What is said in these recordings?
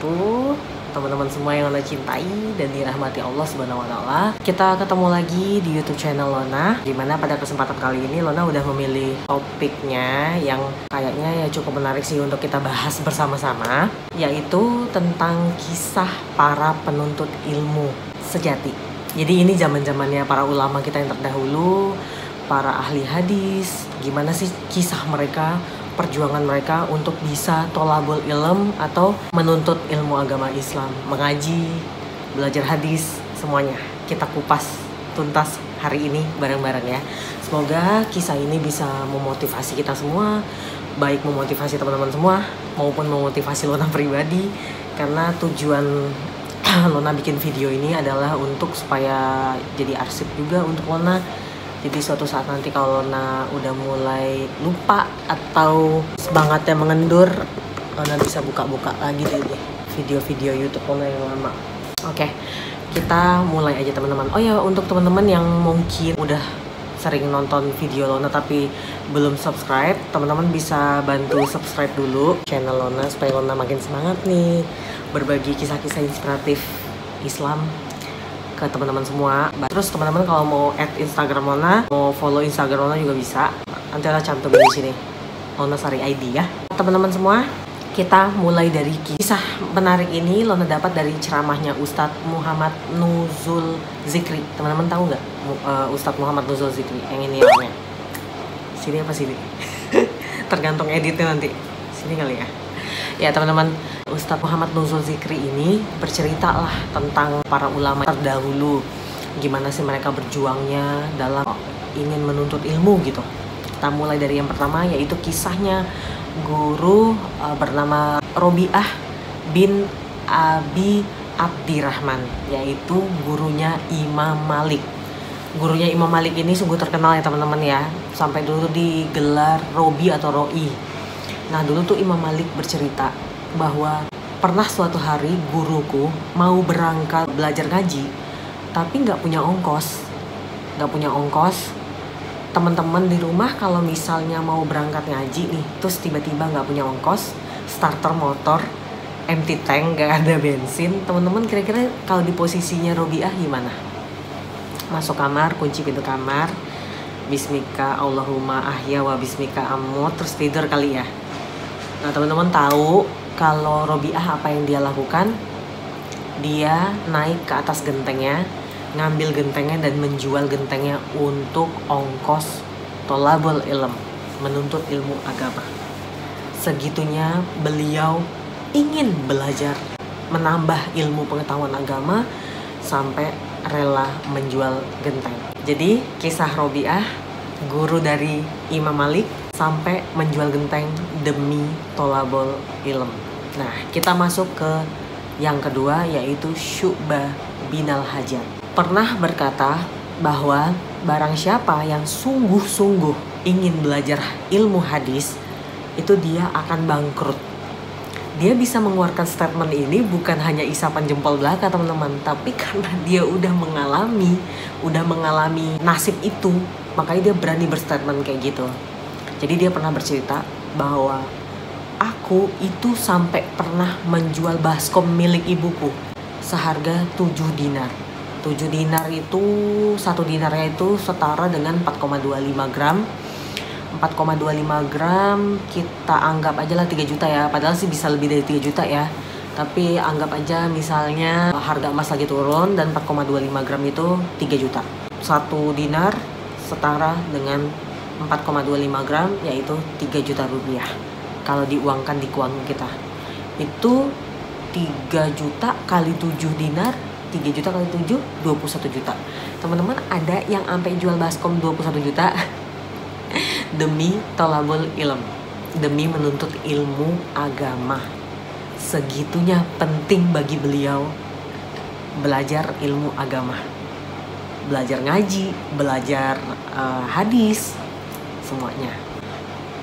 wabarakatuh. Teman-teman semua yang Lona cintai dan dirahmati Allah Subhanahu wa taala. Kita ketemu lagi di YouTube channel Lona, dimana pada kesempatan kali ini Lona udah memilih topiknya yang kayaknya ya cukup menarik sih untuk kita bahas bersama-sama, yaitu tentang kisah para penuntut ilmu sejati. Jadi ini zaman-zamannya para ulama kita yang terdahulu, para ahli hadis, gimana sih kisah mereka, perjuangan mereka untuk bisa tolabul ilm atau menuntut ilmu agama Islam, mengaji, belajar hadis, semuanya kita kupas tuntas hari ini bareng-bareng ya. Semoga kisah ini bisa memotivasi kita semua, baik memotivasi teman-teman semua maupun memotivasi Lona pribadi, karena tujuan Lona bikin video ini adalah untuk supaya jadi arsip juga untuk Lona. Jadi suatu saat nanti kalau Lona udah mulai lupa atau semangatnya mengendur, Lona bisa buka-buka lagi deh video-video YouTube Lona yang lama. Oke, kita mulai aja teman-teman. Oh ya, untuk teman-teman yang mungkin udah sering nonton video Lona tapi belum subscribe, teman-teman bisa bantu subscribe dulu channel Lona supaya Lona makin semangat nih berbagi kisah-kisah inspiratif Islam ke teman-teman semua. Terus teman-teman kalau mau add Instagram Lona, mau follow Instagram Lona juga bisa. Nanti Lona cantumin di sini. Lona Sari ID ya. Teman-teman semua, kita mulai dari kisah menarik ini. Lona dapat dari ceramahnya Ustadz Muhammad Nuzul Zikri. Teman-teman tahu nggak Ustadz Muhammad Nuzul Zikri? Yang ini orangnya. Sini apa sini? Tergantung editnya nanti. Sini kali ya. Ya teman-teman, Ustadz Muhammad Nuzul Zikri ini bercerita lah tentang para ulama terdahulu, gimana sih mereka berjuangnya dalam ingin menuntut ilmu gitu. Kita mulai dari yang pertama, yaitu kisahnya guru bernama Robi'ah bin Abi Abdirrahman, yaitu gurunya Imam Malik. Gurunya Imam Malik ini sungguh terkenal ya teman-teman ya, sampai dulu digelar Robi atau Roi. Nah dulu tuh Imam Malik bercerita bahwa pernah suatu hari guruku mau berangkat belajar ngaji tapi nggak punya ongkos. Teman-teman di rumah kalau misalnya mau berangkat ngaji nih, terus tiba-tiba nggak punya ongkos, starter motor, empty tank, nggak ada bensin, teman-teman kira-kira kalau di posisinya Robi'ah gimana? Masuk kamar, kunci pintu kamar, bismika Allahumma ahya wa bismika amut, terus tidur kali ya. Nah teman-teman tahu kalau Robi'ah apa yang dia lakukan? Dia naik ke atas gentengnya, ngambil gentengnya dan menjual gentengnya untuk ongkos tolabul ilm, menuntut ilmu agama. Segitunya beliau ingin belajar, menambah ilmu pengetahuan agama sampai rela menjual genteng. Jadi kisah Robi'ah, guru dari Imam Malik, sampai menjual genteng demi tolabul ilm. Nah, kita masuk ke yang kedua, yaitu Syu'bah bin Al-Hajjaj. Pernah berkata bahwa barang siapa yang sungguh-sungguh ingin belajar ilmu hadis, itu dia akan bangkrut. Dia bisa mengeluarkan statement ini bukan hanya isapan jempol belaka teman-teman, tapi karena dia udah mengalami nasib itu, makanya dia berani berstatement kayak gitu. Jadi dia pernah bercerita bahwa aku itu sampai pernah menjual baskom milik ibuku seharga 7 dinar. 7 dinar itu, 1 dinarnya itu setara dengan 4,25 gram. 4,25 gram kita anggap aja lah 3 juta ya. Padahal sih bisa lebih dari 3 juta ya. Tapi anggap aja misalnya harga emas lagi turun dan 4,25 gram itu 3 juta. 1 dinar setara dengan 4,25 gram, yaitu 3 juta rupiah. Kalau diuangkan di keuangan kita itu 3 juta kali 7 dinar, 3 juta kali 7, 21 juta. Teman-teman ada yang sampai jual baskom 21 juta demi tolabul ilm, demi menuntut ilmu agama. Segitunya penting bagi beliau belajar ilmu agama, belajar ngaji, belajar hadis, semuanya.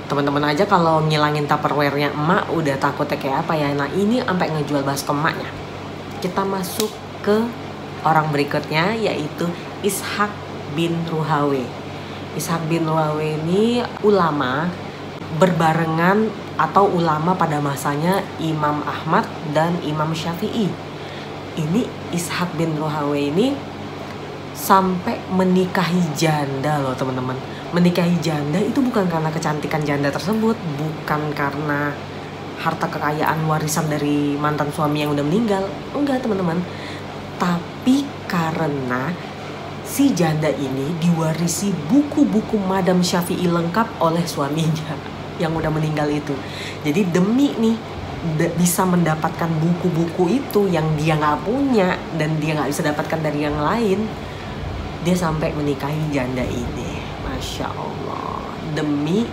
Teman-teman aja kalau ngilangin tupperware-nya emak udah takutnya kayak apa ya. Nah ini sampai ngejual baskom emaknya. Kita masuk ke orang berikutnya, yaitu Ishaq bin Ruhawe. Ishaq bin Ruhawe ini ulama berbarengan atau ulama pada masanya Imam Ahmad dan Imam Syafi'i. Ini Ishaq bin Rahawayh ini sampai menikahi janda loh teman-teman. Menikahi janda itu bukan karena kecantikan janda tersebut, bukan karena harta kekayaan warisan dari mantan suami yang udah meninggal, enggak teman-teman. Tapi karena si janda ini diwarisi buku-buku Madam Syafi'i lengkap oleh suaminya yang udah meninggal itu. Jadi demi nih bisa mendapatkan buku-buku itu yang dia nggak punya dan dia nggak bisa dapatkan dari yang lain, dia sampai menikahi janda ini. Masya Allah, demi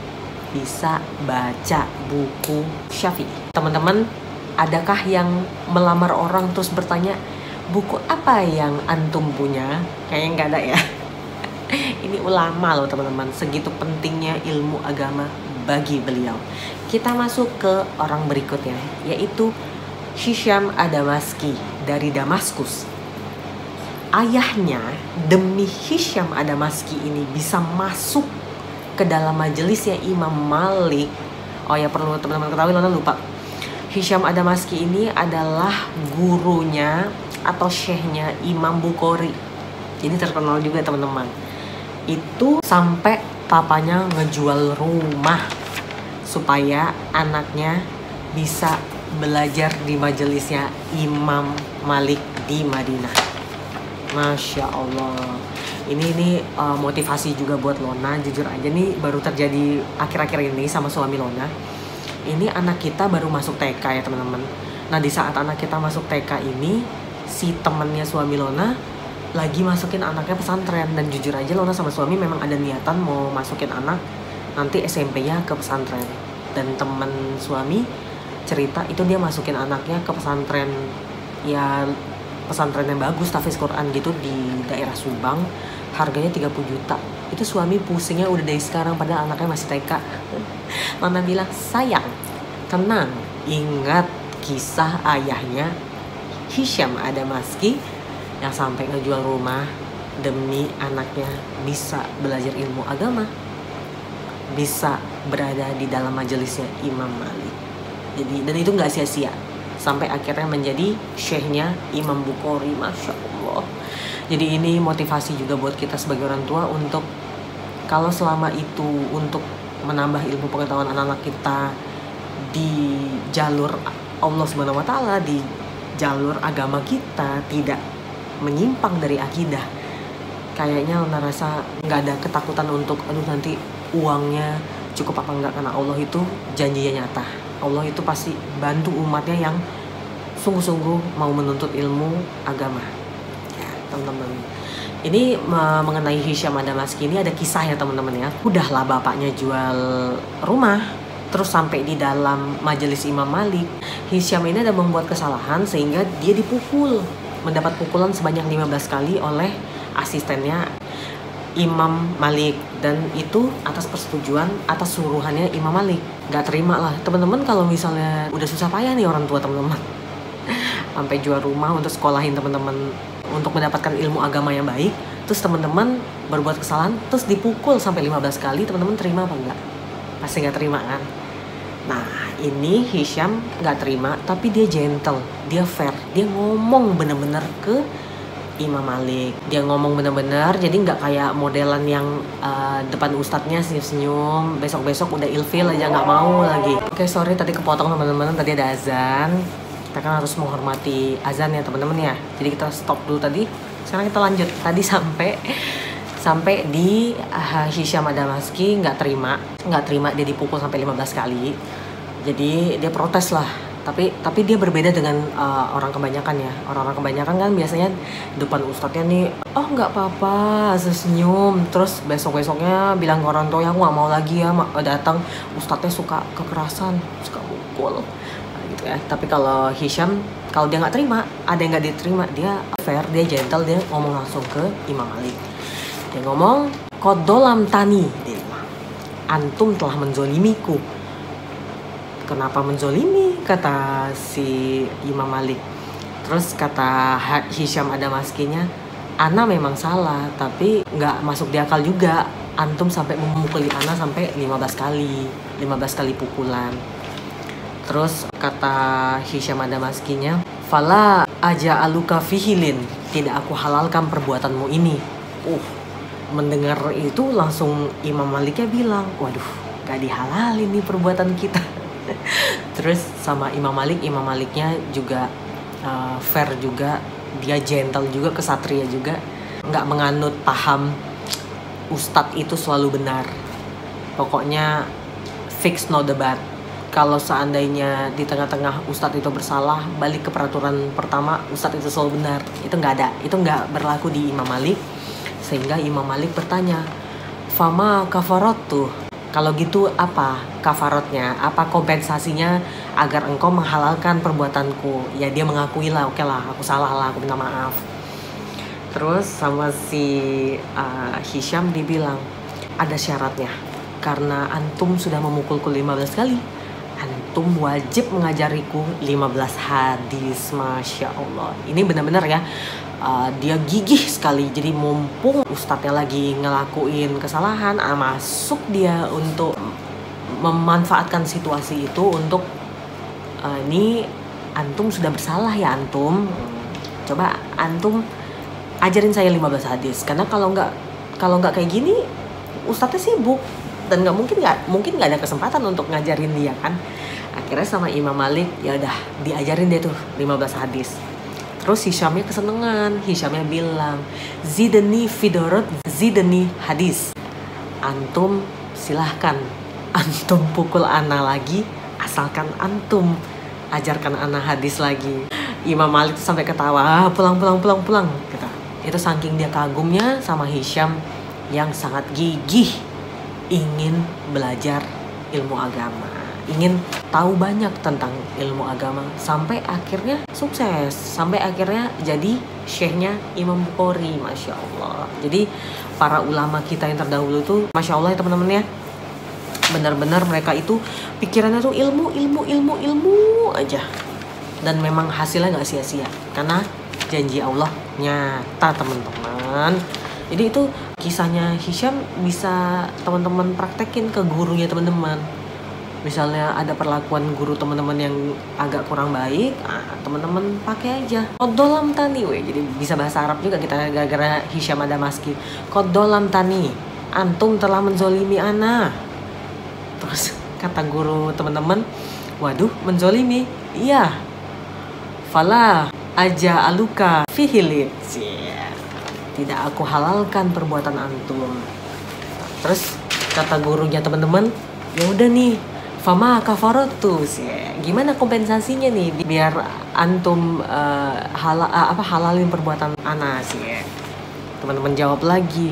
bisa baca buku Syafi'i. Teman-teman, adakah yang melamar orang terus bertanya, buku apa yang antum punya? Kayaknya nggak ada ya. Ini ulama loh teman-teman, segitu pentingnya ilmu agama bagi beliau. Kita masuk ke orang berikutnya, yaitu Hisham Ad-Damaski dari Damaskus. Ayahnya demi Hisham Ad-Damaski ini bisa masuk ke dalam majelisnya Imam Malik. Oh ya, perlu teman-teman ketahui, Lona lupa. Hisham Ad-Damaski ini adalah gurunya atau syekhnya Imam Bukhari. Jadi terkenal juga teman-teman. Itu sampai papanya ngejual rumah supaya anaknya bisa belajar di majelisnya Imam Malik di Madinah. Masya Allah. Ini motivasi juga buat Lona. Jujur aja nih, baru terjadi akhir-akhir ini sama suami Lona. Ini anak kita baru masuk TK ya teman-teman. Nah di saat anak kita masuk TK ini, si temennya suami Lona lagi masukin anaknya pesantren. Dan jujur aja Lona sama suami memang ada niatan mau masukin anak nanti SMP-nya ke pesantren. Dan temen suami cerita itu dia masukin anaknya ke pesantren, ya pesantren yang bagus, tahfiz Quran gitu di daerah Subang. Harganya 30 juta. Itu suami pusingnya udah dari sekarang padahal anaknya masih TK. Lona bilang, sayang, tenang, ingat kisah ayahnya Hisham Ad-Damaski yang sampai ngejual rumah demi anaknya bisa belajar ilmu agama, bisa berada di dalam majelisnya Imam Malik. Jadi, dan itu nggak sia-sia sampai akhirnya menjadi syekhnya Imam Bukhari. Masya Allah. Jadi ini motivasi juga buat kita sebagai orang tua untuk kalau selama itu untuk menambah ilmu pengetahuan anak-anak kita di jalur Allah Subhanahu wa Ta'ala, di jalur agama kita, tidak menyimpang dari akidah. Kayaknya Lona rasa nggak ada ketakutan untuk aduh nanti uangnya cukup apa enggak, karena Allah itu janjinya nyata. Allah itu pasti bantu umatnya yang sungguh-sungguh mau menuntut ilmu agama. Ya, teman-teman. Ini mengenai Hisham Ad-Damaski ini ada kisah ya teman-teman ya. Udahlah bapaknya jual rumah, terus sampai di dalam majelis Imam Malik, Hisham ini ada membuat kesalahan sehingga dia dipukul. Mendapat pukulan sebanyak 15 kali oleh asistennya Imam Malik, dan itu atas persetujuan, atas suruhannya Imam Malik. Gak terima lah teman-teman kalau misalnya udah susah payah nih orang tua teman-teman sampai jual rumah untuk sekolahin teman-teman untuk mendapatkan ilmu agama yang baik, terus teman-teman berbuat kesalahan terus dipukul sampai 15 kali, teman-teman terima apa enggak? Pasti gak terima kan? Nah ini Hisham gak terima, tapi dia gentle, dia fair, dia ngomong bener-bener ke Imam Malik. Dia ngomong bener-bener, jadi nggak kayak modelan yang depan ustadznya senyum-senyum, besok-besok udah ilfil aja nggak mau lagi. Oke, sorry tadi kepotong teman-teman, tadi ada azan. Kita kan harus menghormati azan ya teman-teman ya. Jadi kita stop dulu tadi. Sekarang kita lanjut. Tadi sampai di Hisham Ad-Damaski nggak terima dia dipukul sampai 15 kali. Jadi dia protes lah. Tapi dia berbeda dengan orang kebanyakan ya. Orang-orang kebanyakan kan biasanya depan ustadznya nih, oh nggak apa-apa, senyum. Terus besok-besoknya bilang ke orang tua, aku nggak mau lagi ya datang. Ustadznya suka kekerasan, suka mukul, gitu ya. Tapi kalau Hisham, kalau dia nggak terima, ada yang nggak diterima, dia fair, dia gentle, dia ngomong langsung ke Imam Malik. Dia ngomong, kodolam tani, dia bilang, antum telah menzolimiku. Kenapa menzolimi? Kata si Imam Malik. Terus kata Hisham Ad-Damaskinya, Ana memang salah, tapi nggak masuk di akal juga. antum sampai memukuli ana sampai 15 kali pukulan. Terus kata Hisham ad-Damaskinya, fala aja aluka fihilin, tidak aku halalkan perbuatanmu ini. Mendengar itu langsung Imam Maliknya bilang, waduh, gak dihalalin nih perbuatan kita. Terus sama Imam Maliknya juga fair juga, dia gentle juga, kesatria juga, nggak menganut paham ustadz itu selalu benar. Pokoknya fix no debat. Kalau seandainya di tengah-tengah ustadz itu bersalah, balik ke peraturan pertama, ustadz itu selalu benar. Itu nggak ada, itu nggak berlaku di Imam Malik. Sehingga Imam Malik bertanya, fama kafaratu, kalau gitu apa kafaratnya, apa kompensasinya agar engkau menghalalkan perbuatanku? Ya dia mengakui lah, oke lah, aku salah lah, aku minta maaf. Terus sama si Hisham dibilang, ada syaratnya. Karena antum sudah memukulku 15 kali, antum wajib mengajariku 15 hadis. Masya Allah. Ini benar-benar ya, dia gigih sekali. Jadi mumpung ustadznya lagi ngelakuin kesalahan, masuk dia untuk memanfaatkan situasi itu untuk ini antum sudah bersalah ya antum, coba antum ajarin saya 15 hadis. Karena kalau nggak kayak gini ustadznya sibuk dan nggak mungkin ada kesempatan untuk ngajarin dia kan. Akhirnya sama Imam Malik, ya udah diajarin dia tuh 15 hadis. Terus Hishamnya kesenengan, Hishamnya bilang, zidni fidorot, zidni hadis. Antum silahkan, antum pukul ana lagi, asalkan antum ajarkan ana hadis lagi. Imam Malik tuh sampai ketawa, pulang gitu. Itu saking dia kagumnya sama Hisham yang sangat gigih ingin belajar ilmu agama, ingin tahu banyak tentang ilmu agama, sampai akhirnya sukses, sampai akhirnya jadi syekhnya Imam Bukhari. Masya Allah. Jadi para ulama kita yang terdahulu tuh Masya Allah ya teman-teman ya, benar-benar mereka itu pikirannya tuh ilmu aja, dan memang hasilnya gak sia-sia karena janji Allah nyata teman-teman. Jadi itu kisahnya Hisham bisa teman-teman praktekin ke gurunya teman-teman. Misalnya ada perlakuan guru teman-teman yang agak kurang baik, teman-teman pakai aja kodolam tani, jadi bisa bahasa Arab juga kita gara-gara Hisham ad-Damaski. Kodolam tani, antum telah menzolimi ana. Terus kata guru teman-teman, waduh menzolimi, iya. Fala aja aluka fihilit, tidak aku halalkan perbuatan antum. Terus kata gurunya teman-teman, ya udah nih, fama kafaratu, gimana kompensasinya nih biar antum halalin perbuatan ana sih. Teman-teman jawab lagi,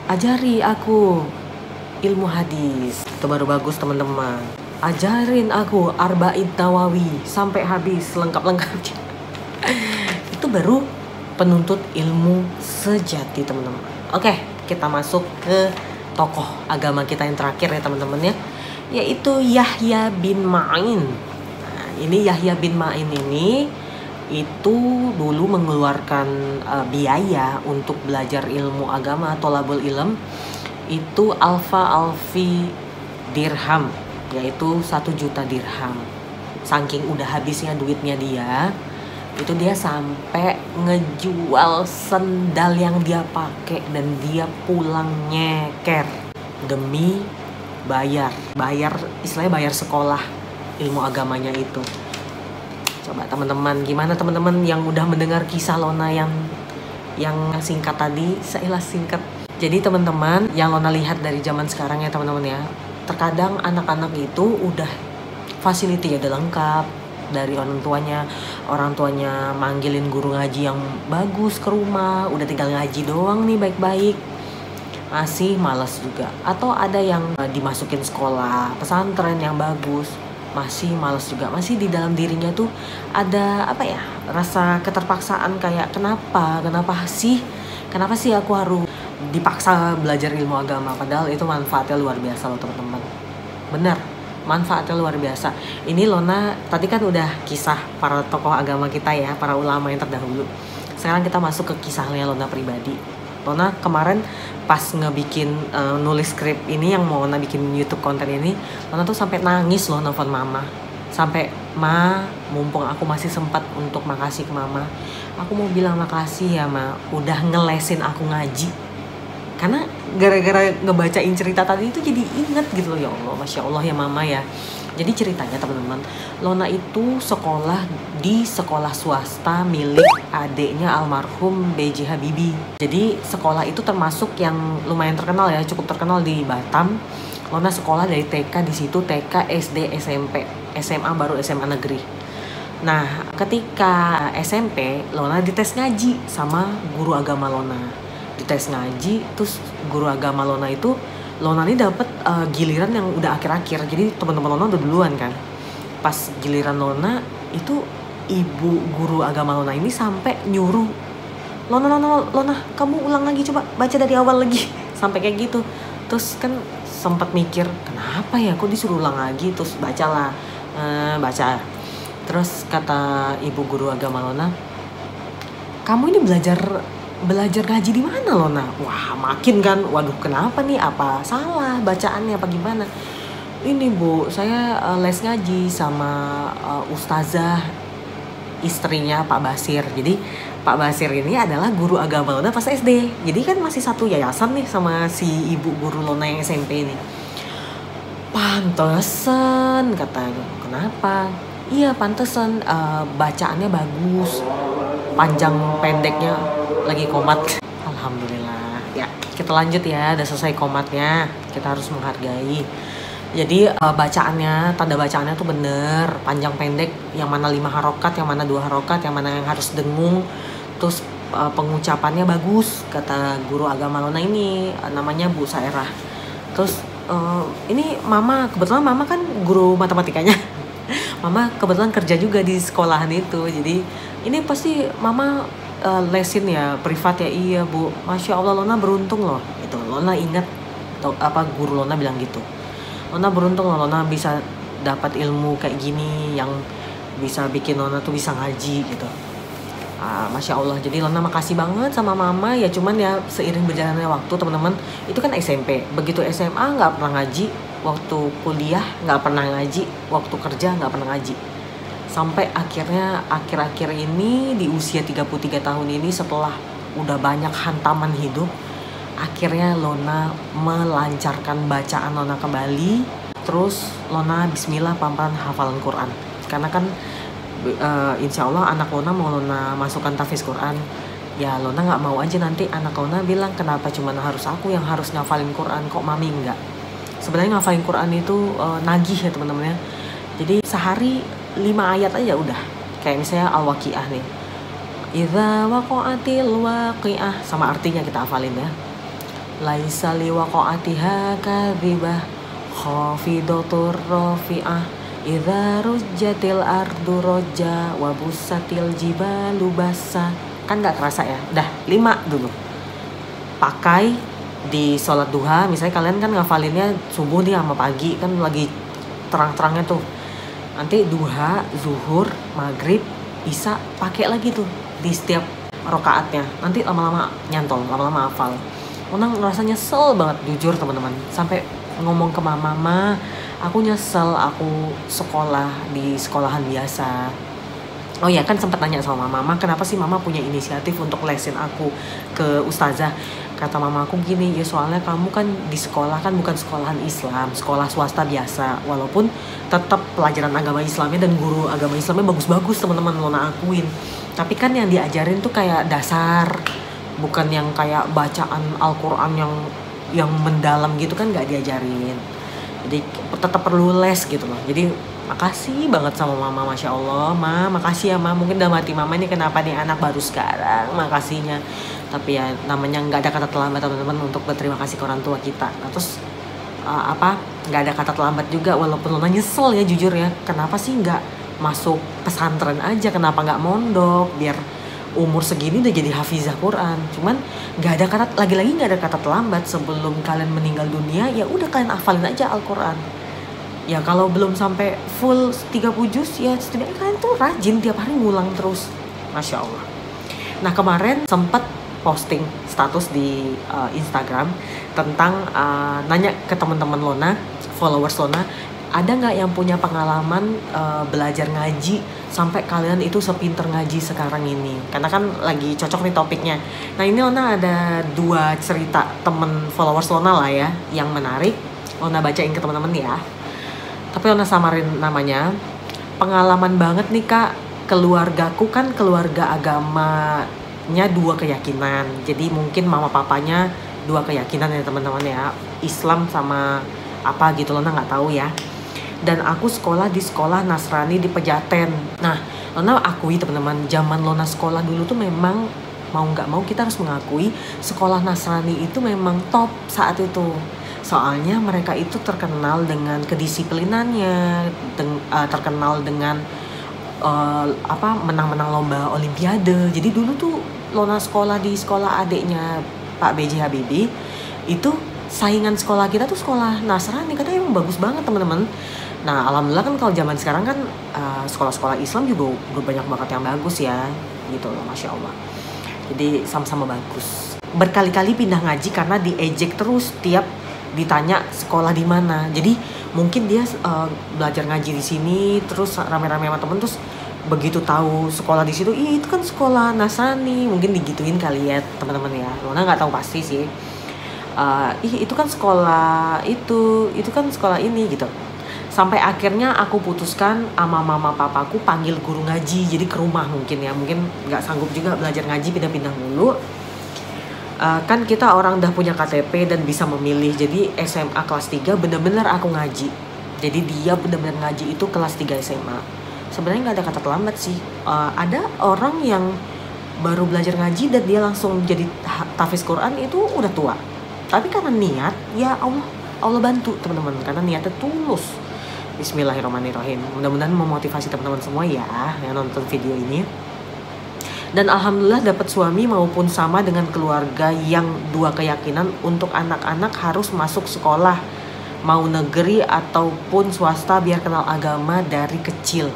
ajari aku ilmu hadis. Itu baru bagus teman-teman. Ajarin aku arba'in nawawi sampai habis lengkap-lengkapnya. Itu baru penuntut ilmu sejati teman-teman. Oke, kita masuk ke tokoh agama kita yang terakhir ya teman-teman ya, yaitu Yahya bin Ma'in. Nah, ini Yahya bin Ma'in ini itu dulu mengeluarkan biaya untuk belajar ilmu agama, tolabul ilm, itu alfi dirham, yaitu 1 juta dirham. Saking udah habisnya duitnya dia, itu dia sampai ngejual sendal yang dia pakai dan dia pulang nyeker demi bayar istilahnya bayar sekolah ilmu agamanya itu. Coba teman-teman, gimana teman-teman yang udah mendengar kisah Lona yang singkat tadi, saya singkat. Jadi teman-teman yang Lona lihat dari zaman sekarang ya teman-teman ya, terkadang anak-anak itu udah facility udah lengkap dari orang tuanya manggilin guru ngaji yang bagus ke rumah, udah tinggal ngaji doang nih baik-baik, masih malas juga. Atau ada yang dimasukin sekolah pesantren yang bagus, masih malas juga, masih di dalam dirinya tuh ada rasa keterpaksaan, kayak kenapa sih aku harus dipaksa belajar ilmu agama, padahal itu manfaatnya luar biasa loh teman-teman. Bener, manfaatnya luar biasa. Ini Lona tadi kan udah kisah para tokoh agama kita ya, para ulama yang terdahulu. Sekarang kita masuk ke kisahnya Lona pribadi. Lona kemarin pas ngebikin nulis skrip ini yang mau Lona bikin YouTube konten ini, Lona tuh sampai nangis loh nelfon mama. Sampai, "Ma, mumpung aku masih sempat untuk makasih ke mama, aku mau bilang makasih ya ma, udah ngelesin aku ngaji." Karena gara-gara ngebacain cerita tadi itu jadi inget gitu loh, ya Allah, Masya Allah ya mama ya. Jadi ceritanya teman-teman, Lona itu sekolah di sekolah swasta milik adiknya almarhum B.J. Habibie. Jadi sekolah itu termasuk yang lumayan terkenal ya, cukup terkenal di Batam. Lona sekolah dari TK di situ, TK, SD, SMP, SMA baru SMA negeri. Nah, ketika SMP, Lona dites ngaji sama guru agama Lona. Dites ngaji, terus guru agama Lona itu, Lona ini dapet giliran yang udah akhir-akhir. Jadi teman-teman Lona udah duluan kan. Pas giliran Lona itu ibu guru agama Lona ini sampai nyuruh, Lona, kamu ulang lagi, coba baca dari awal lagi. Sampai kayak gitu. Terus kan sempat mikir, kenapa ya kok disuruh ulang lagi? Terus bacalah, baca. Terus kata ibu guru agama Lona, kamu ini belajar ngaji di mana Lona? Wah, makin kan, waduh kenapa nih, apa salah bacaannya apa gimana? Ini Bu, saya les ngaji sama ustazah istrinya Pak Basir. Jadi Pak Basir ini adalah guru agama Lona pas SD. Jadi kan masih satu yayasan nih sama si ibu guru Lona yang SMP ini. Pantesan katanya. Kenapa? Iya pantesan, bacaannya bagus, panjang pendeknya lagi komat. Alhamdulillah. Ya, kita lanjut ya, udah selesai komatnya. Kita harus menghargai. Jadi bacaannya, tanda bacaannya tuh bener, panjang pendek, yang mana 5 harokat, yang mana 2 harokat, yang mana yang harus dengung. Terus pengucapannya bagus, kata guru agama Lona ini, namanya Bu Sairah. Terus ini kebetulan mama kan guru matematikanya. Mama kebetulan kerja juga di sekolahan itu. Jadi ini pasti mama lesin ya, privat ya. Iya Bu, Masya Allah Lona beruntung loh. Itu Lona ingat guru Lona bilang gitu. Lona beruntung loh, Lona bisa dapat ilmu kayak gini yang bisa bikin Lona tuh bisa ngaji gitu. Masya Allah. Jadi Lona makasih banget sama mama ya. Cuman ya seiring berjalannya waktu teman-teman, itu kan SMP. Begitu SMA nggak pernah ngaji, waktu kuliah nggak pernah ngaji, waktu kerja nggak pernah ngaji. Sampai akhirnya akhir-akhir ini di usia 33 tahun ini, setelah udah banyak hantaman hidup, akhirnya Lona melancarkan bacaan Lona kembali. Terus Lona bismillah pelan-pelan hafalan Quran. Karena kan insya Allah anak Lona mau Lona masukkan tahfiz Quran. Ya Lona gak mau aja nanti anak Lona bilang, kenapa cuma harus aku yang harus ngafalin Quran, kok mami enggak. Sebenarnya ngafalin Quran itu nagih ya teman-teman ya. Jadi sehari 5 ayat aja udah. Kayak misalnya Al-Waqiah nih, Idza waqa'atil waqi'ah, sama artinya kita hafalin ya. Laisa li waqa'atiha kadhibah, khafidatur rafi'ah, idza rujjatil ardu rajja, wa bussatil jibalu bassa. Kan gak kerasa ya. Udah 5 dulu. Pakai di sholat duha. Misalnya kalian kan ngafalinnya subuh nih sama pagi, kan lagi terang-terangnya tuh. Nanti duha, zuhur, maghrib, isya, pakai lagi tuh di setiap rokaatnya. Nanti lama-lama nyantol, lama-lama hafal. Lona ngerasa nyesel banget jujur teman-teman. Sampai ngomong ke mama, aku nyesel aku sekolah di sekolahan biasa. Oh ya kan sempat nanya sama mama, kenapa sih mama punya inisiatif untuk lesin aku ke ustazah. Kata mama aku gini, ya soalnya kamu kan di sekolah kan bukan sekolahan Islam, sekolah swasta biasa. Walaupun tetap pelajaran agama Islamnya dan guru agama Islamnya bagus-bagus teman-teman, Lona akuin. Tapi kan yang diajarin tuh kayak dasar, bukan yang kayak bacaan Al-Quran yang mendalam gitu kan gak diajarin. Jadi tetap perlu les gitu loh. Jadi makasih banget sama mama, Masya Allah. Ma, makasih ya ma. Mungkin dalam hati mama ini kenapa nih anak baru sekarang makasihnya. Tapi ya namanya gak ada kata terlambat teman-teman untuk berterima kasih ke orang tua kita. Nah, terus gak ada kata terlambat juga. Walaupun Lona nyesel ya jujur ya. Kenapa sih gak masuk pesantren aja? Kenapa gak mondok biar umur segini udah jadi hafizah Quran. Cuman gak ada kata, lagi-lagi gak ada kata terlambat. Sebelum kalian meninggal dunia ya udah kalian hafalin aja Al-Quran. Ya kalau belum sampai full 30 juz ya setidaknya kalian tuh rajin tiap hari ngulang terus. Masya Allah. Nah kemarin sempet posting status di Instagram tentang nanya ke teman-teman Lona, followers Lona, ada nggak yang punya pengalaman belajar ngaji sampai kalian itu sepinter ngaji sekarang ini? Karena kan lagi cocok nih topiknya. Nah ini Lona ada 2 cerita temen followers Lona lah ya yang menarik. Lona bacain ke teman-teman ya. Tapi Lona samarin namanya. Pengalaman banget nih Kak, keluargaku kan keluarga agamanya 2 keyakinan. Jadi mungkin mama papanya 2 keyakinan ya teman-teman ya. Islam sama apa gitu Lona nggak tahu ya. Dan aku sekolah di sekolah Nasrani di Pejaten. Nah, Lona akui teman-teman, zaman Lona sekolah dulu tuh memang mau nggak mau kita harus mengakui sekolah Nasrani itu memang top saat itu. Soalnya mereka itu terkenal dengan kedisiplinannya, terkenal dengan menang-menang lomba olimpiade. Jadi dulu tuh Lona sekolah di sekolah adiknya Pak B.J. Habibie itu saingan sekolah kita tuh sekolah Nasrani, katanya emang bagus banget teman-teman. Nah alhamdulillah kan kalau zaman sekarang kan sekolah-sekolah Islam juga udah banyak banget yang bagus ya gitu loh, Masya Allah. Jadi sama-sama bagus. Berkali-kali pindah ngaji karena diejek terus tiap ditanya sekolah di mana. Jadi mungkin dia belajar ngaji di sini terus rame-rame sama temen, terus begitu tahu sekolah di situ, itu kan sekolah Nasrani, mungkin digituin kali ya teman-teman ya. Lona nggak tahu pasti sih. Itu kan sekolah itu kan sekolah ini gitu. Sampai akhirnya aku putuskan sama mama papaku panggil guru ngaji, jadi ke rumah mungkin nggak sanggup juga belajar ngaji pindah-pindah mulu. Kan kita orang udah punya KTP dan bisa memilih, jadi SMA kelas 3 bener-bener aku ngaji. Jadi dia bener-bener ngaji itu kelas 3 SMA. Sebenarnya nggak ada kata terlambat sih. Ada orang yang baru belajar ngaji dan dia langsung jadi tahfiz Quran itu udah tua. Tapi karena niat, ya Allah bantu teman-teman, karena niatnya tulus. Bismillahirrahmanirrahim. Mudah-mudahan memotivasi teman-teman semua ya yang nonton video ini. Dan alhamdulillah dapat suami maupun sama dengan keluarga yang 2 keyakinan untuk anak-anak harus masuk sekolah, mau negeri ataupun swasta, biar kenal agama dari kecil.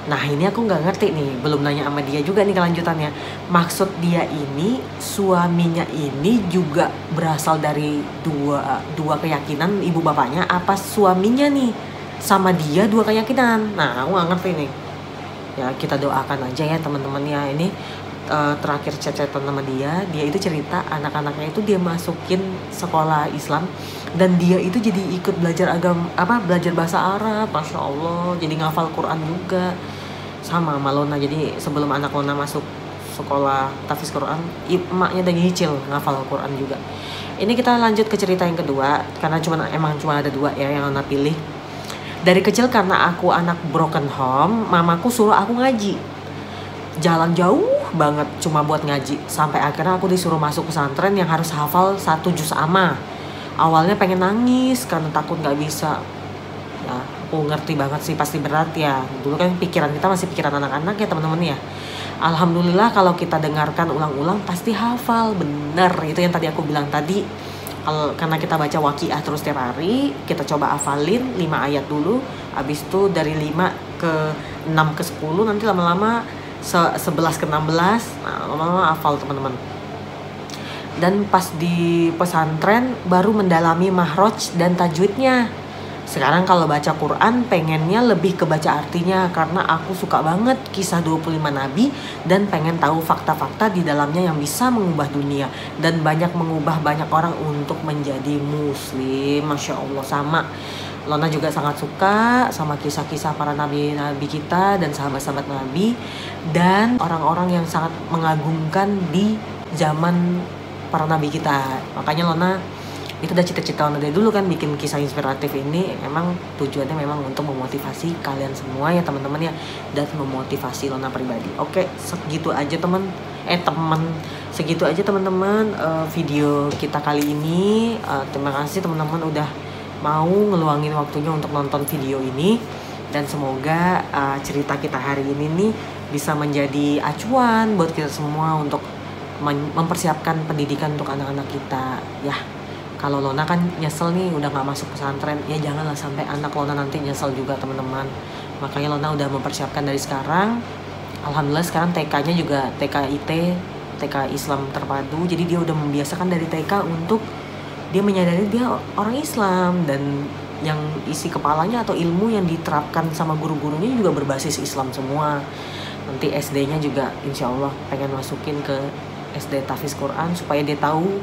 Nah ini aku nggak ngerti nih, belum nanya sama dia juga nih kelanjutannya. Maksud dia ini, suaminya ini juga berasal dari dua keyakinan ibu bapaknya, apa suaminya nih sama dia 2 keyakinan? Nah aku nggak ngerti nih. Ya kita doakan aja ya teman-teman ya. Ini terakhir chat-chatan sama dia itu cerita anak-anaknya itu dia masukin sekolah Islam dan dia itu jadi ikut belajar belajar bahasa Arab, Masya Allah, jadi ngafal Quran juga sama Lona. Jadi sebelum anak Lona masuk sekolah tahfiz Quran, emaknya udah nyicil ngafal Quran juga. Ini kita lanjut ke cerita yang kedua, karena emang cuma ada 2 ya yang Lona pilih. Dari kecil karena aku anak broken home, mamaku suruh aku ngaji. Jalan jauh banget cuma buat ngaji. Sampai akhirnya aku disuruh masuk pesantren yang harus hafal 1 juz amma. Awalnya pengen nangis karena takut gak bisa. Ya, aku ngerti banget sih, pasti berat ya. Dulu kan pikiran kita masih pikiran anak-anak ya teman-teman ya. Alhamdulillah kalau kita dengarkan ulang-ulang pasti hafal. Bener, itu yang tadi aku bilang tadi. Karena kita baca waqiah terus tiap hari, kita coba hafalin 5 ayat dulu. Habis itu dari 5 ke 6 ke 10, nanti lama-lama 11 ke 16, nah lama-lama hafal teman-teman. Dan pas di pesantren baru mendalami mahraj dan tajwidnya. Sekarang kalau baca Quran pengennya lebih ke baca artinya, karena aku suka banget kisah 25 nabi dan pengen tahu fakta-fakta di dalamnya yang bisa mengubah dunia dan mengubah banyak orang untuk menjadi muslim. Masya Allah. Sama Lona juga sangat suka sama kisah-kisah para nabi-nabi kita dan sahabat-sahabat nabi dan orang-orang yang sangat mengagumkan di zaman para nabi kita. Makanya Lona itu udah cita-cita Lona dari dulu kan bikin kisah inspiratif ini. Emang tujuannya memang untuk memotivasi kalian semua ya teman-teman ya, dan memotivasi Lona pribadi. Oke, segitu aja segitu aja teman-teman video kita kali ini. Terima kasih teman-teman udah mau ngeluangin waktunya untuk nonton video ini, dan semoga cerita kita hari ini nih bisa menjadi acuan buat kita semua untuk mempersiapkan pendidikan untuk anak-anak kita ya. Kalau Lona kan nyesel nih udah gak masuk pesantren, ya janganlah sampai anak Lona nanti nyesel juga teman-teman. Makanya Lona udah mempersiapkan dari sekarang. Alhamdulillah sekarang TK-nya juga TK IT TK Islam terpadu. Jadi dia udah membiasakan dari TK untuk dia menyadari dia orang Islam, dan yang isi kepalanya atau ilmu yang diterapkan sama guru-gurunya juga berbasis Islam semua. Nanti SD-nya juga insya Allah pengen masukin ke SD Tahfiz Quran supaya dia tahu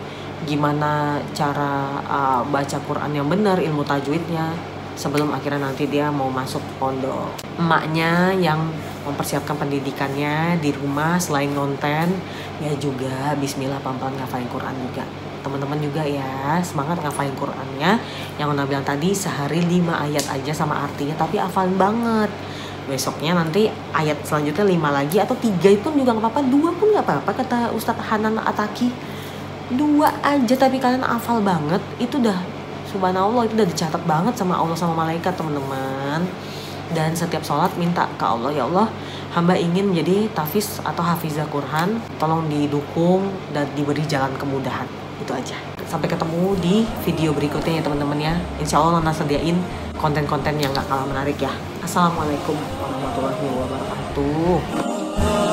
gimana cara baca Quran yang benar, ilmu tajwidnya, sebelum akhirnya nanti dia mau masuk pondok. Emaknya yang mempersiapkan pendidikannya di rumah, selain konten ya juga bismillah pelan-pelan ngafalin Quran juga. Teman-teman juga ya semangat ngafalin Qurannya. Yang Ona bilang tadi sehari 5 ayat aja sama artinya, tapi hafalin banget. Besoknya nanti ayat selanjutnya 5 lagi atau 3 itu juga gak apa-apa, 2 pun gak apa-apa kata Ustadz Hanan Ataki. 2 aja tapi kalian hafal banget, itu udah subhanallah, itu udah dicatat banget sama Allah sama malaikat teman-teman. Dan setiap sholat minta ke Allah, ya Allah hamba ingin menjadi tahfiz atau hafizah Quran, tolong didukung dan diberi jalan kemudahan. Itu aja. Sampai ketemu di video berikutnya ya teman-teman ya. Insya Allah Nona sediain konten-konten yang gak kalah menarik ya. Assalamualaikum warahmatullahi wabarakatuh.